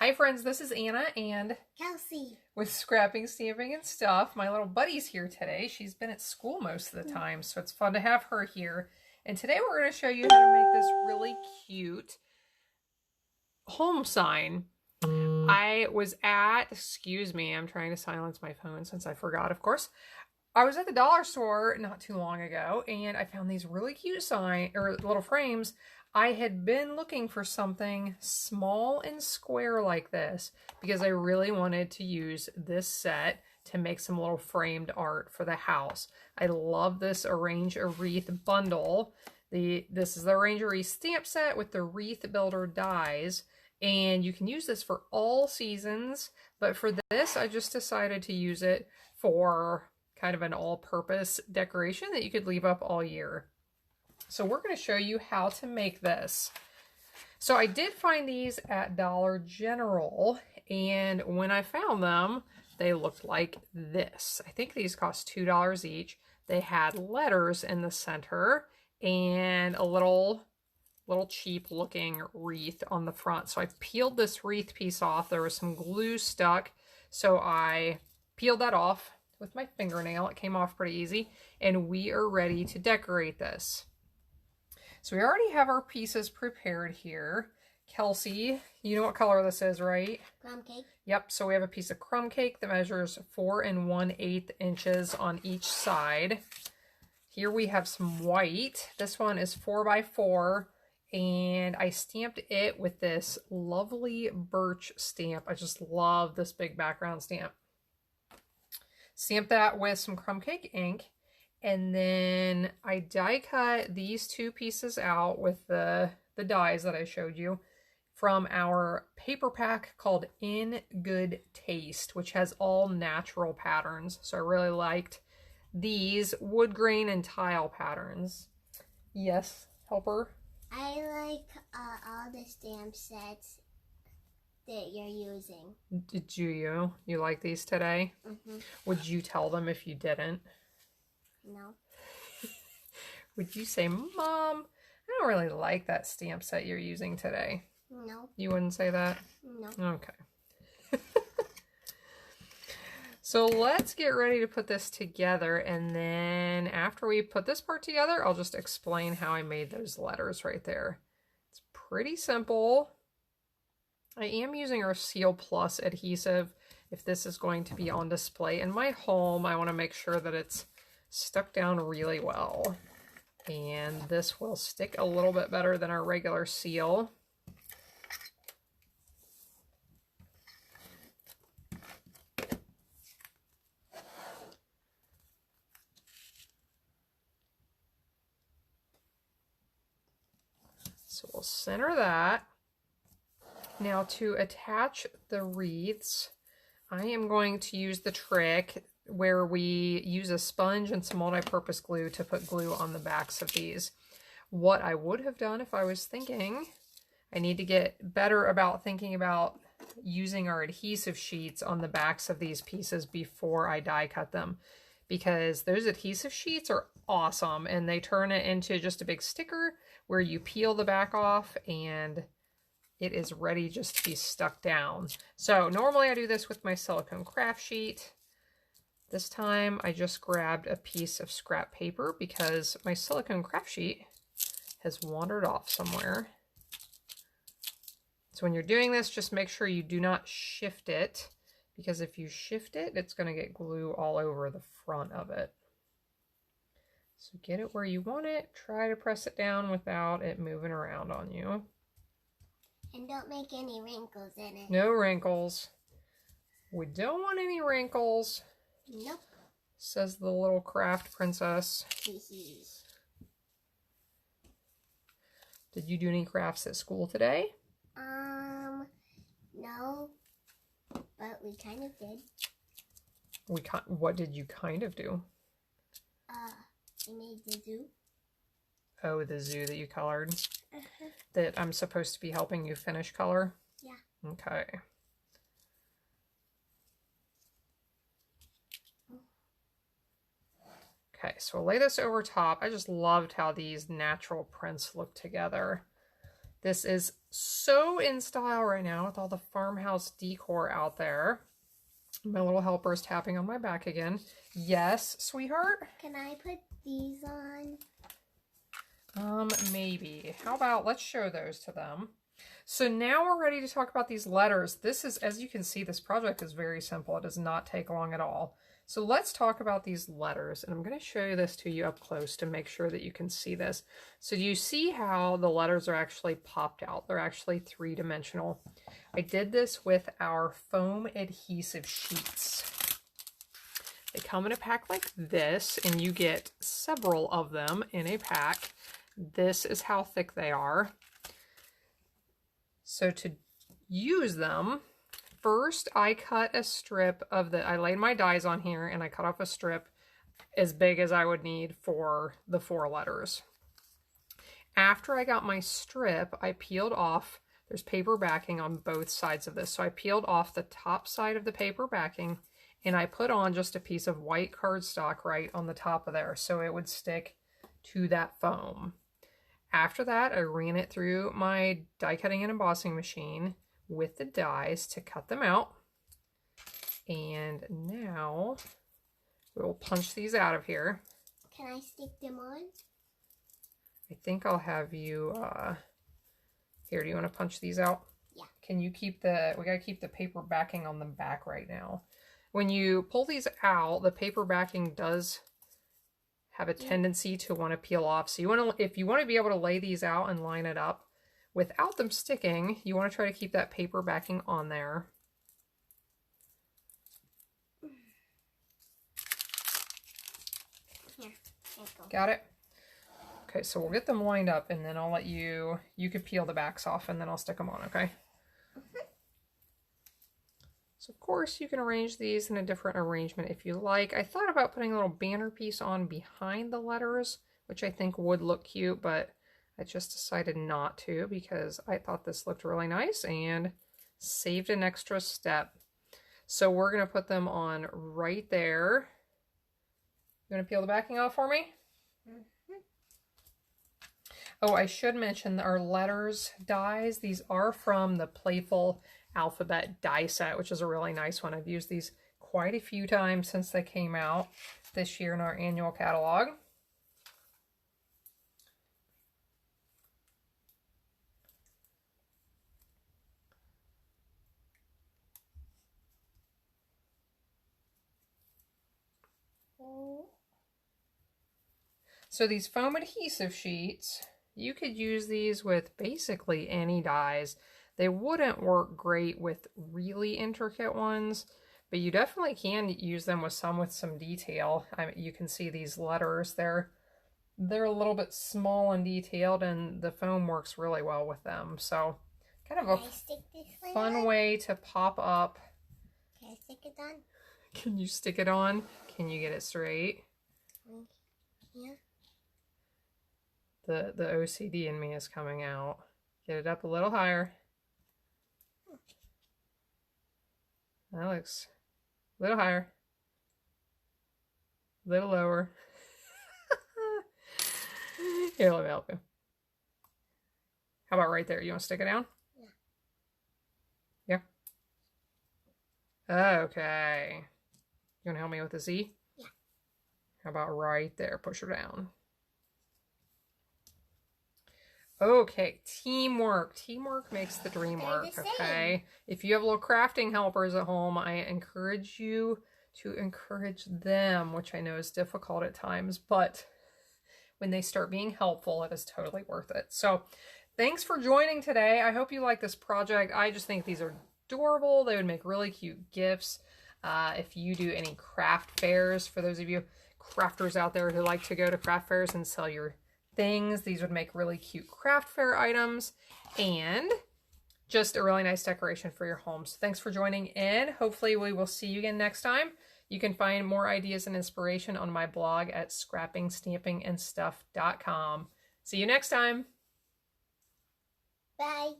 Hi friends, this is Anna and Kelsey with Scrapping, Stamping, and Stuff. My little buddy's here today. She's been at school most of the time, so it's fun to have her here. And today we're going to show you how to make this really cute home sign. I was at, excuse me, I'm trying to silence my phone since I forgot, of course. I was at the dollar store not too long ago and I found these really cute little frames. I had been looking for something small and square like this because I really wanted to use this set to make some little framed art for the house. I love this Arrange a Wreath bundle. This is the Arrange a Wreath stamp set with the Wreath Builder dies. And you can use this for all seasons, but for this, I just decided to use it for kind of an all-purpose decoration that you could leave up all year. So we're going to show you how to make this. So I did find these at Dollar General, and when I found them, they looked like this. I think these cost $2 each. They had letters in the center and a little cheap looking wreath on the front. So I peeled this wreath piece off. There was some glue stuck, so I peeled that off with my fingernail. It came off pretty easy, and we are ready to decorate this. So we already have our pieces prepared here. Kelsey, you know what color this is, right? crumb cake. Yep, so we have a piece of crumb cake that measures 4 1/8 inches on each side. Here we have some white. This one is 4 by 4. And I stamped it with this lovely birch stamp. I just love this big background stamp. Stamped that with some crumb cake ink. And then I die cut these two pieces out with the dies that I showed you from our paper pack called In Good Taste, which has all natural patterns. So I really liked these wood grain and tile patterns. Yes, helper? I like all the stamp sets that you're using. Did you? You like these today? Mm-hmm. Would you tell them if you didn't? No. Would you say, Mom, I don't really like that stamp set you're using today? No. You wouldn't say that? No. Okay. So let's get ready to put this together, and then after we put this part together, I'll just explain how I made those letters right there. It's pretty simple. I am using our Seal Plus adhesive if this is going to be on display in my home. I want to make sure that it's stuck down really well. And this will stick a little bit better than our regular seal. So we'll center that. Now to attach the wreaths, I am going to use the trick where we use a sponge and some multi-purpose glue to put glue on the backs of these. What I would have done if I was thinking, I need to get better about thinking about using our adhesive sheets on the backs of these pieces before I die cut them, because those adhesive sheets are awesome and they turn it into just a big sticker where you peel the back off and it is ready just to be stuck down. So normally I do this with my silicone craft sheet. This time I just grabbed a piece of scrap paper because my silicone craft sheet has wandered off somewhere. So when you're doing this, just make sure you do not shift it, because if you shift it, it's going to get glue all over the front of it. So get it where you want it. Try to press it down without it moving around on you. And don't make any wrinkles in it. No wrinkles. We don't want any wrinkles. Nope. Says the little craft princess. Did you do any crafts at school today? No. But we kind of did. What did you kind of do? We made the zoo. Oh, the zoo that you colored? That I'm supposed to be helping you finish color? Yeah. Okay. Okay, so we'll lay this over top. I just loved how these natural prints look together. This is so in style right now with all the farmhouse decor out there. My little helper is tapping on my back again. Yes, sweetheart? Can I put these on? Maybe. How about let's show those to them. So now we're ready to talk about these letters. This is, as you can see, this project is very simple. It does not take long at all. So let's talk about these letters, and I'm going to show you this to you up close to make sure that you can see this. So do you see how the letters are actually popped out? They're actually three-dimensional. I did this with our foam adhesive sheets. They come in a pack like this, and you get several of them in a pack. This is how thick they are. So to use them, first, I cut a strip of I laid my dies on here and I cut off a strip as big as I would need for the 4 letters. After I got my strip, I peeled off, there's paper backing on both sides of this. So I peeled off the top side of the paper backing and I put on just a piece of white cardstock right on the top of there so it would stick to that foam. After that, I ran it through my die cutting and embossing machine with the dies to cut them out. And now we'll punch these out of here. Can I stick them on? I think I'll have you, here, do you want to punch these out? Yeah. Can you keep we gotta keep the paper backing on the back right now. When you pull these out, the paper backing does have a tendency to want to peel off. So you want to, if you want to be able to lay these out and line it up without them sticking, you want to try to keep that paper backing on there. Here, go. Got it? Okay, so we'll get them lined up and then I'll let you can peel the backs off and then I'll stick them on, okay? So of course you can arrange these in a different arrangement if you like. I thought about putting a little banner piece on behind the letters, which I think would look cute, but I just decided not to because I thought this looked really nice and saved an extra step. So we're going to put them on right there. You want to peel the backing off for me? Oh, I should mention our letters dies. These are from the Playful Alphabet die set, which is a really nice one. I've used these quite a few times since they came out this year in our annual catalog. So these foam adhesive sheets, you could use these with basically any dies. They wouldn't work great with really intricate ones, but you definitely can use them with some detail. You can see these letters, they're a little bit small and detailed, and the foam works really well with them. So kind of a fun way to pop up. Can I stick it on? Can you stick it on? Can you get it straight? Yeah. The OCD in me is coming out. Get it up a little higher. That looks a little higher. A little lower. Here, let me help you. How about right there? You want to stick it down? Yeah. Yeah? Okay. You want to help me with the Z? Yeah. How about right there? Push her down. Okay, teamwork. Teamwork makes the dream work, okay? If you have little crafting helpers at home, I encourage you to encourage them, which I know is difficult at times, but when they start being helpful, it is totally worth it. So thanks for joining today. I hope you like this project. I just think these are adorable. They would make really cute gifts. If you do any craft fairs, for those of you crafters out there who like to go to craft fairs and sell your things, these would make really cute craft fair items and just a really nice decoration for your home. So thanks for joining in. Hopefully we will see you again next time. You can find more ideas and inspiration on my blog at scrappingstampingandstuff.com. See you next time. Bye.